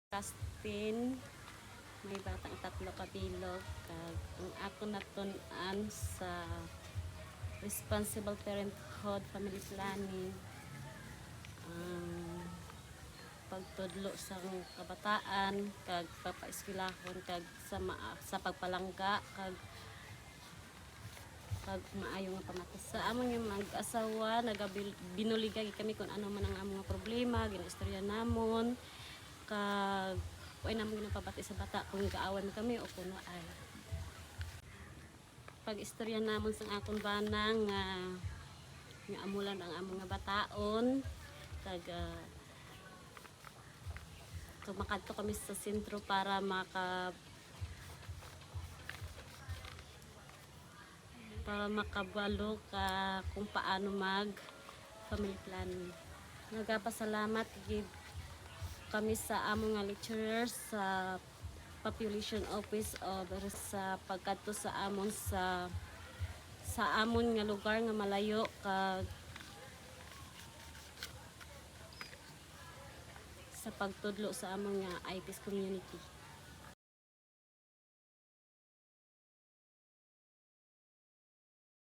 Castin, may batang tatlo kabilog kag ang ako natun-an sa responsible parenthood family planning ang pagtudlo sa kabataan kag papaeskwelahon kag sa pagpalangga kag maayo nga pamatas sa amon yung mag-asawa binuligay kami kung ano man ang among problema ginaistorya namon kag way namon ginapabati sa bata kung gaawan kami o kuno ay pag-istorya namon sa akong banang nga amulan ang among nga bataon kag tumakadto kami sa sentro para makabalo ka kung paano mag family planning. Nagapasalamat gid kami sa among nga lecturers sa population office of sa pagkadto sa amon sa amon nga lugar nga malayo kag sa pagtudlo sa among nga IPS community.